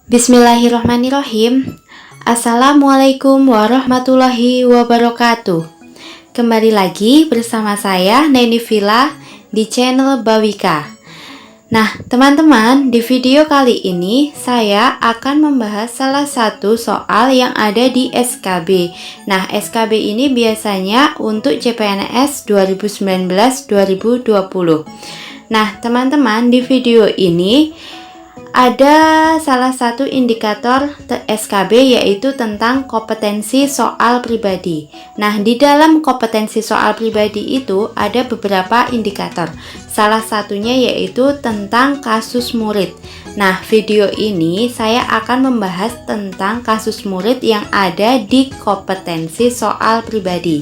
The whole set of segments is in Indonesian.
Bismillahirrahmanirrahim. Assalamualaikum warahmatullahi wabarakatuh. Kembali lagi bersama saya Neni Villa di channel Bawika. Nah, teman-teman, di video kali ini saya akan membahas salah satu soal yang ada di SKB. Nah, SKB ini biasanya untuk CPNS 2019-2020. Nah, teman-teman, di video ini ada salah satu indikator SKB yaitu tentang kompetensi soal pribadi. Nah, di dalam kompetensi soal pribadi itu ada beberapa indikator. Salah satunya yaitu tentang kasus murid. Nah, video ini saya akan membahas tentang kasus murid yang ada di kompetensi soal pribadi.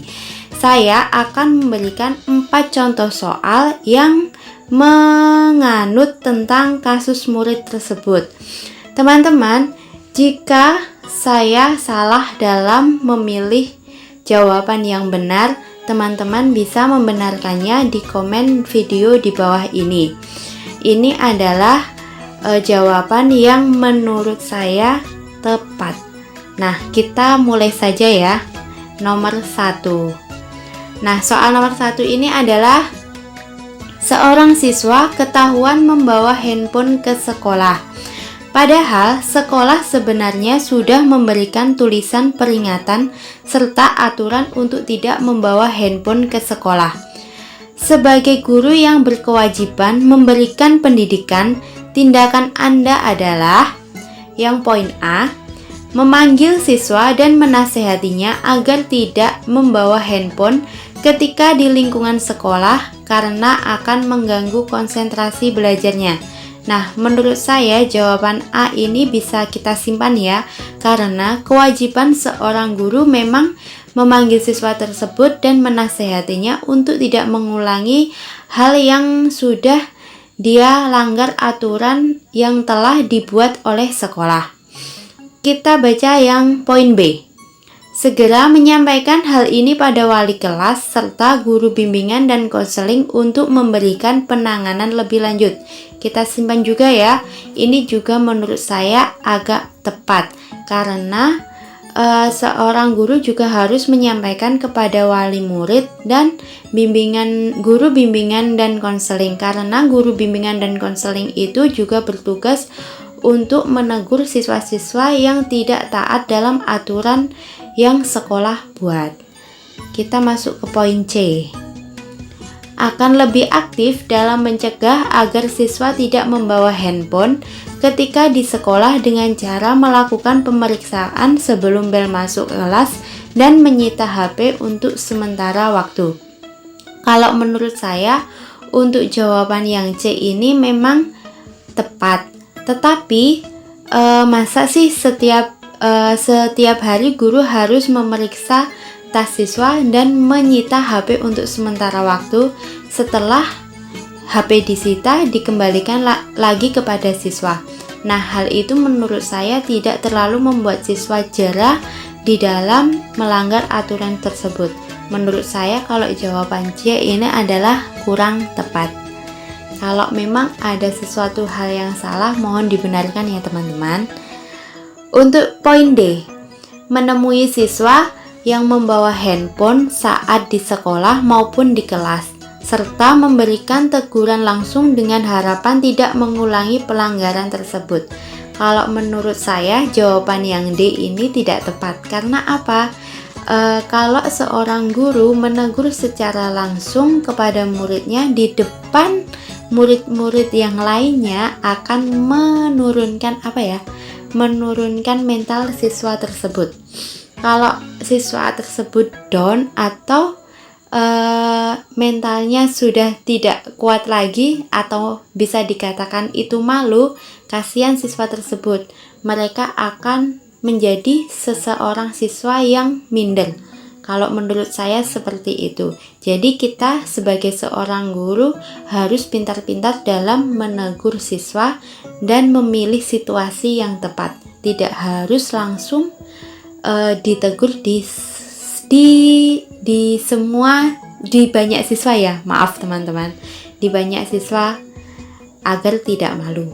Saya akan memberikan 4 contoh soal yang menganut tentang kasus murid tersebut. Teman-teman, jika saya salah dalam memilih jawaban yang benar, teman-teman bisa membenarkannya di komen video di bawah ini. Ini adalah jawaban yang menurut saya tepat. Nah, kita mulai saja ya. Nomor 1. Nah, soal nomor 1 ini adalah seorang siswa ketahuan membawa handphone ke sekolah. Padahal sekolah sebenarnya sudah memberikan tulisan peringatan serta aturan untuk tidak membawa handphone ke sekolah. Sebagai guru yang berkewajiban memberikan pendidikan, tindakan Anda adalah yang poin A, memanggil siswa dan menasehatinya agar tidak membawa handphone ketika di lingkungan sekolah karena akan mengganggu konsentrasi belajarnya. Nah, menurut saya jawaban A ini bisa kita simpan ya, karena kewajiban seorang guru memang memanggil siswa tersebut dan menasehatinya untuk tidak mengulangi hal yang sudah dia langgar aturan yang telah dibuat oleh sekolah. Kita baca yang poin B. Segera menyampaikan hal ini pada wali kelas serta guru bimbingan dan konseling untuk memberikan penanganan lebih lanjut. Kita simpan juga ya. Ini juga menurut saya agak tepat karena seorang guru juga harus menyampaikan kepada wali murid dan guru bimbingan dan konseling, karena guru bimbingan dan konseling itu juga bertugas untuk menegur siswa-siswa yang tidak taat dalam aturan yang sekolah buat. Kita masuk ke poin C. Akan lebih aktif dalam mencegah agar siswa tidak membawa handphone ketika di sekolah dengan cara melakukan pemeriksaan sebelum bel masuk kelas dan menyita HP untuk sementara waktu. Kalau menurut saya, untuk jawaban yang C ini memang tepat. Tetapi masa sih setiap hari guru harus memeriksa tas siswa dan menyita HP untuk sementara waktu? Setelah HP disita dikembalikan lagi kepada siswa. Nah, hal itu menurut saya tidak terlalu membuat siswa jera di dalam melanggar aturan tersebut. Menurut saya kalau jawaban C ini adalah kurang tepat. Kalau memang ada sesuatu hal yang salah, mohon dibenarkan ya teman-teman. Untuk poin D, menemui siswa yang membawa handphone saat di sekolah maupun di kelas, serta memberikan teguran langsung dengan harapan tidak mengulangi pelanggaran tersebut. Kalau menurut saya, jawaban yang D ini tidak tepat. Karena apa? Kalau seorang guru menegur secara langsung kepada muridnya di depan murid-murid yang lainnya akan menurunkan mental siswa tersebut. Kalau siswa tersebut down atau mentalnya sudah tidak kuat lagi atau bisa dikatakan itu malu, kasihan siswa tersebut. Mereka akan menjadi seseorang siswa yang minder. Kalau menurut saya seperti itu. Jadi kita sebagai seorang guru harus pintar-pintar dalam menegur siswa dan memilih situasi yang tepat. Tidak harus langsung ditegur di banyak siswa ya. Maaf teman-teman. Di banyak siswa agar tidak malu.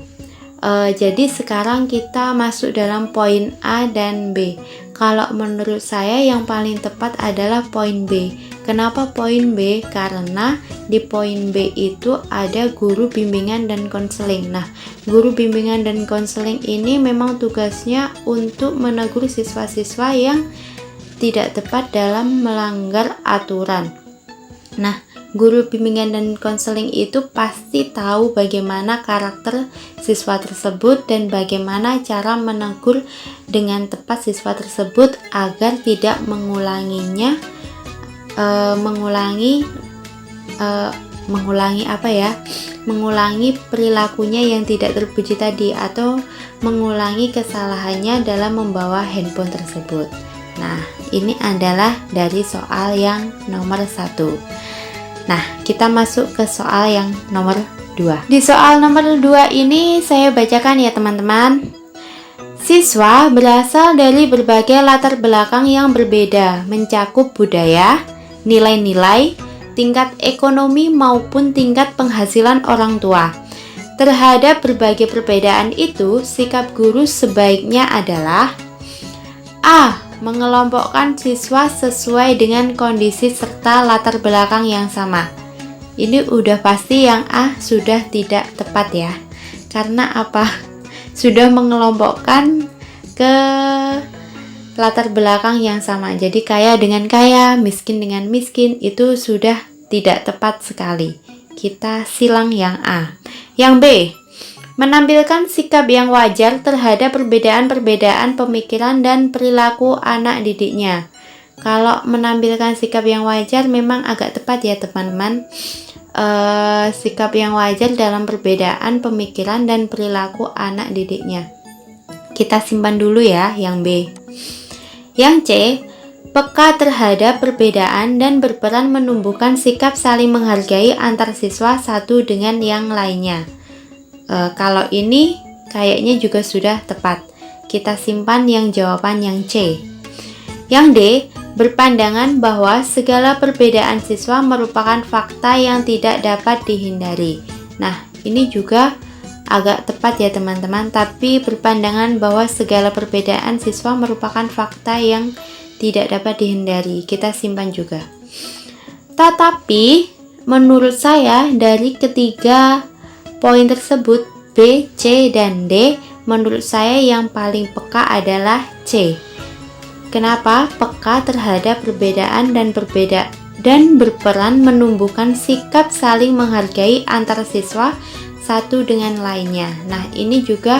Jadi sekarang kita masuk dalam poin A dan B. Kalau menurut saya yang paling tepat adalah poin B. Kenapa poin B? Karena di poin B itu ada guru bimbingan dan konseling. Nah, guru bimbingan dan konseling ini memang tugasnya untuk menegur siswa-siswa yang tidak tepat dalam melanggar aturan. Nah, guru bimbingan dan konseling itu pasti tahu bagaimana karakter siswa tersebut dan bagaimana cara menegur dengan tepat siswa tersebut agar tidak mengulangi perilakunya yang tidak terpuji tadi, atau mengulangi kesalahannya dalam membawa handphone tersebut. Nah, ini adalah dari soal yang nomor 1. Nah, kita masuk ke soal yang nomor 2. Di soal nomor 2 ini saya bacakan ya teman-teman. Siswa berasal dari berbagai latar belakang yang berbeda, mencakup budaya, nilai-nilai, tingkat ekonomi maupun tingkat penghasilan orang tua. Terhadap berbagai perbedaan itu, sikap guru sebaiknya adalah A. Mengelompokkan siswa sesuai dengan kondisi serta latar belakang yang sama. Ini udah pasti yang A sudah tidak tepat ya. Karena apa? Sudah mengelompokkan ke latar belakang yang sama. Jadi kaya dengan kaya, miskin dengan miskin, itu sudah tidak tepat sekali. Kita silang yang A. Yang B, menampilkan sikap yang wajar terhadap perbedaan-perbedaan pemikiran dan perilaku anak didiknya. Kalau menampilkan sikap yang wajar memang agak tepat ya teman-teman. Sikap yang wajar dalam perbedaan pemikiran dan perilaku anak didiknya. Kita simpan dulu ya yang B. Yang C, peka terhadap perbedaan dan berperan menumbuhkan sikap saling menghargai antar siswa satu dengan yang lainnya. Kalau ini kayaknya juga sudah tepat. Kita simpan yang jawaban yang C. Yang D, berpandangan bahwa segala perbedaan siswa merupakan fakta yang tidak dapat dihindari. Nah, ini juga agak tepat ya teman-teman, tapi berpandangan bahwa segala perbedaan siswa merupakan fakta yang tidak dapat dihindari. Kita simpan juga. Tetapi menurut saya dari ketiga poin tersebut, B, C, dan D, menurut saya yang paling peka adalah C. Kenapa? Peka terhadap perbedaan dan berperan menumbuhkan sikap saling menghargai antara siswa satu dengan lainnya. Nah, ini juga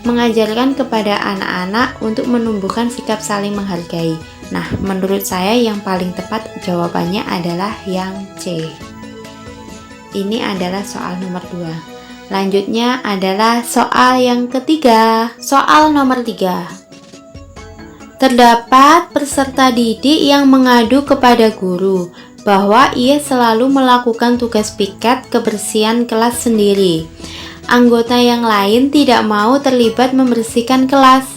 mengajarkan kepada anak-anak untuk menumbuhkan sikap saling menghargai. Nah, menurut saya yang paling tepat jawabannya adalah yang C. Ini adalah soal nomor 2. Lanjutnya adalah soal yang ketiga. Soal nomor 3. Terdapat peserta didik yang mengadu kepada guru bahwa ia selalu melakukan tugas piket kebersihan kelas sendiri. Anggota yang lain tidak mau terlibat membersihkan kelas.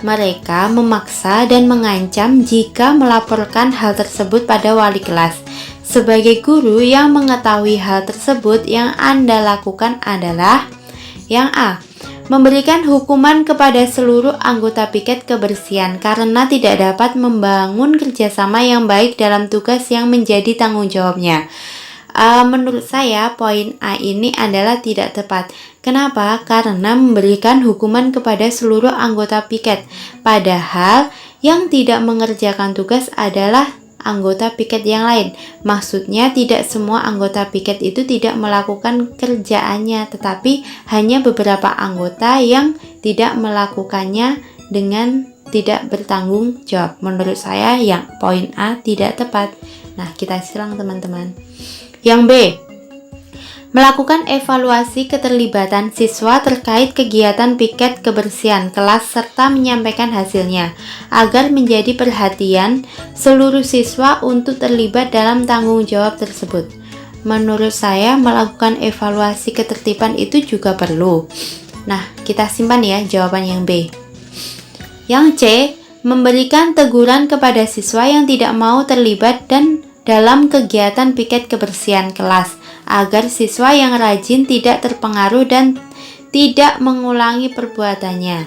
Mereka memaksa dan mengancam jika melaporkan hal tersebut pada wali kelas. Sebagai guru yang mengetahui hal tersebut, yang Anda lakukan adalah yang A, memberikan hukuman kepada seluruh anggota piket kebersihan karena tidak dapat membangun kerjasama yang baik dalam tugas yang menjadi tanggung jawabnya. Menurut saya poin A ini adalah tidak tepat. Kenapa? Karena memberikan hukuman kepada seluruh anggota piket, padahal yang tidak mengerjakan tugas adalah anggota piket yang lain. Maksudnya tidak semua anggota piket itu tidak melakukan kerjaannya, tetapi hanya beberapa anggota yang tidak melakukannya dengan tidak bertanggung jawab. Menurut saya yang poin A tidak tepat. Nah, kita silang teman-teman. Yang B, melakukan evaluasi keterlibatan siswa terkait kegiatan piket kebersihan kelas serta menyampaikan hasilnya agar menjadi perhatian seluruh siswa untuk terlibat dalam tanggung jawab tersebut. Menurut saya melakukan evaluasi ketertiban itu juga perlu. Nah, kita simpan ya jawaban yang B. Yang C, memberikan teguran kepada siswa yang tidak mau terlibat dan dalam kegiatan piket kebersihan kelas agar siswa yang rajin tidak terpengaruh dan tidak mengulangi perbuatannya.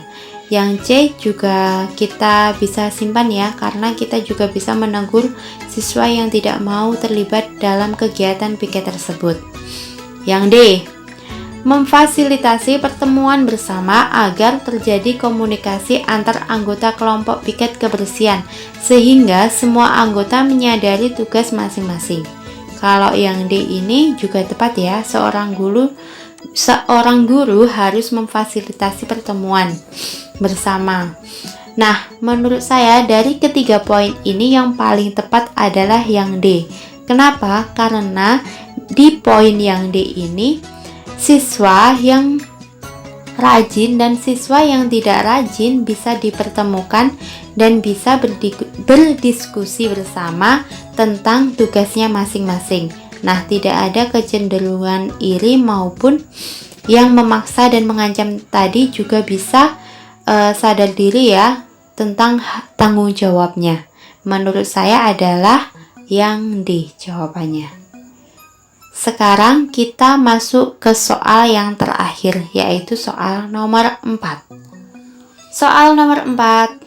Yang C juga kita bisa simpan ya, karena kita juga bisa menegur siswa yang tidak mau terlibat dalam kegiatan piket tersebut. Yang D, memfasilitasi pertemuan bersama agar terjadi komunikasi antar anggota kelompok piket kebersihan sehingga semua anggota menyadari tugas masing-masing. Kalau yang D ini juga tepat ya, seorang guru harus memfasilitasi pertemuan bersama. Nah, menurut saya dari ketiga poin ini yang paling tepat adalah yang D. Kenapa? Karena di poin yang D ini siswa yang rajin dan siswa yang tidak rajin bisa dipertemukan dan bisa berdiskusi bersama tentang tugasnya masing-masing. Nah, tidak ada kecenderungan iri maupun yang memaksa dan mengancam tadi juga bisa sadar diri ya tentang tanggung jawabnya. Menurut saya adalah yang D jawabannya. Sekarang kita masuk ke soal yang terakhir, yaitu soal nomor 4. Soal nomor 4.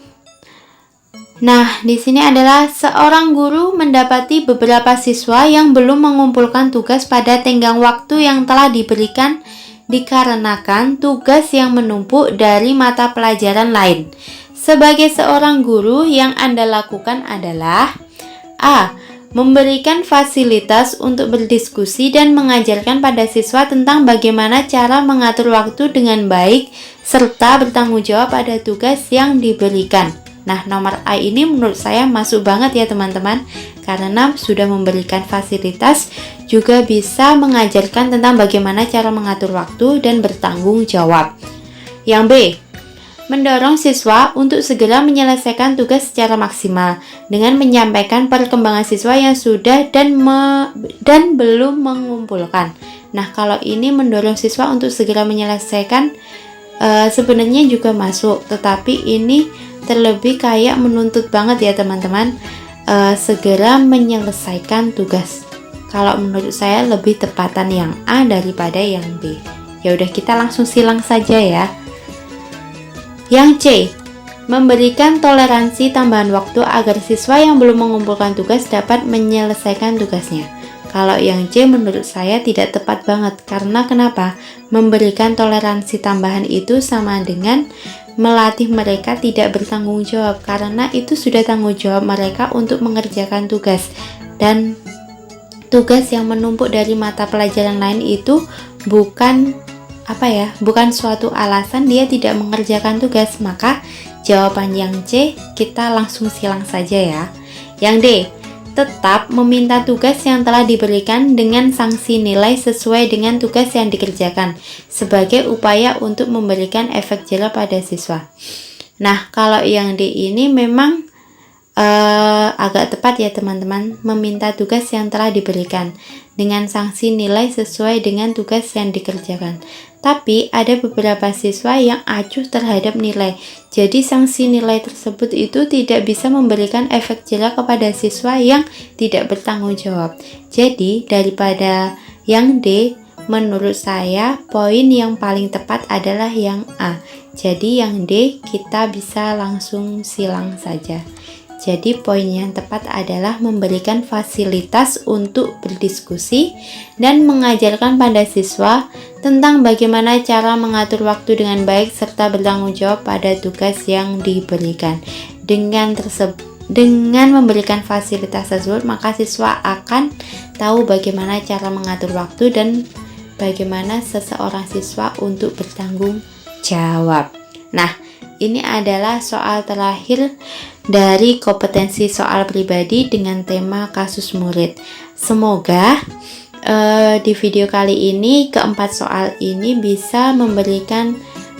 Nah, di sini adalah seorang guru mendapati beberapa siswa yang belum mengumpulkan tugas pada tenggang waktu yang telah diberikan dikarenakan tugas yang menumpuk dari mata pelajaran lain. Sebagai seorang guru, yang Anda lakukan adalah A. Memberikan fasilitas untuk berdiskusi dan mengajarkan pada siswa tentang bagaimana cara mengatur waktu dengan baik serta bertanggung jawab pada tugas yang diberikan. Nah, nomor A ini menurut saya masuk banget ya teman-teman, karena sudah memberikan fasilitas, juga bisa mengajarkan tentang bagaimana cara mengatur waktu dan bertanggung jawab. Yang B, mendorong siswa untuk segera menyelesaikan tugas secara maksimal dengan menyampaikan perkembangan siswa yang sudah dan belum mengumpulkan. Nah, kalau ini mendorong siswa untuk segera menyelesaikan sebenarnya juga masuk, tetapi ini terlebih kayak menuntut banget ya teman-teman, segera menyelesaikan tugas. Kalau menurut saya lebih tepatan yang A daripada yang B. Ya udah, kita langsung silang saja ya. Yang C, memberikan toleransi tambahan waktu agar siswa yang belum mengumpulkan tugas dapat menyelesaikan tugasnya. Kalau yang C menurut saya tidak tepat banget, karena kenapa? Memberikan toleransi tambahan itu sama dengan melatih mereka tidak bertanggung jawab, karena itu sudah tanggung jawab mereka untuk mengerjakan tugas, dan tugas yang menumpuk dari mata pelajaran lain itu bukan suatu alasan dia tidak mengerjakan tugas. Maka jawaban yang C kita langsung silang saja ya. Yang D, tetap meminta tugas yang telah diberikan dengan sanksi nilai sesuai dengan tugas yang dikerjakan sebagai upaya untuk memberikan efek jera pada siswa. Nah, kalau yang D ini memang agak tepat ya teman-teman, meminta tugas yang telah diberikan dengan sanksi nilai sesuai dengan tugas yang dikerjakan. Tapi ada beberapa siswa yang acuh terhadap nilai, jadi sanksi nilai tersebut itu tidak bisa memberikan efek jera kepada siswa yang tidak bertanggung jawab. Jadi daripada yang D, menurut saya poin yang paling tepat adalah yang A. Jadi yang D kita bisa langsung silang saja. Jadi poin yang tepat adalah memberikan fasilitas untuk berdiskusi dan mengajarkan pada siswa tentang bagaimana cara mengatur waktu dengan baik serta bertanggung jawab pada tugas yang diberikan. Dengan memberikan fasilitas tersebut, maka siswa akan tahu bagaimana cara mengatur waktu dan bagaimana seseorang siswa untuk bertanggung jawab. Nah, ini adalah soal terakhir dari kompetensi soal pribadi dengan tema kasus murid. Semoga di video kali ini keempat soal ini bisa memberikan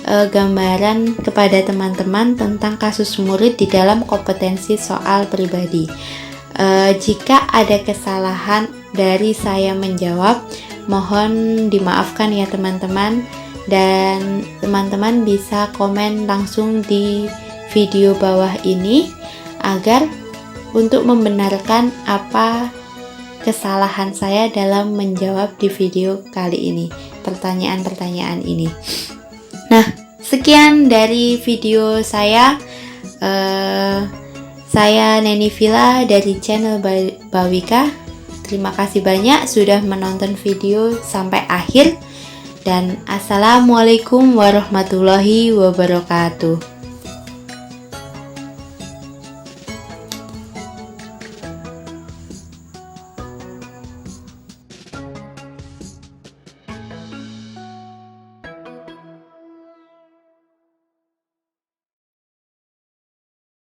gambaran kepada teman-teman tentang kasus murid di dalam kompetensi soal pribadi. Jika ada kesalahan dari saya menjawab, mohon dimaafkan ya teman-teman, dan teman-teman bisa komen langsung di video bawah ini agar untuk membenarkan apa kesalahan saya dalam menjawab di video kali ini, pertanyaan-pertanyaan ini. Nah, sekian dari video saya. Saya Neni Villa dari channel Bawika. Terima kasih banyak sudah menonton video sampai akhir. Dan assalamualaikum warahmatullahi wabarakatuh.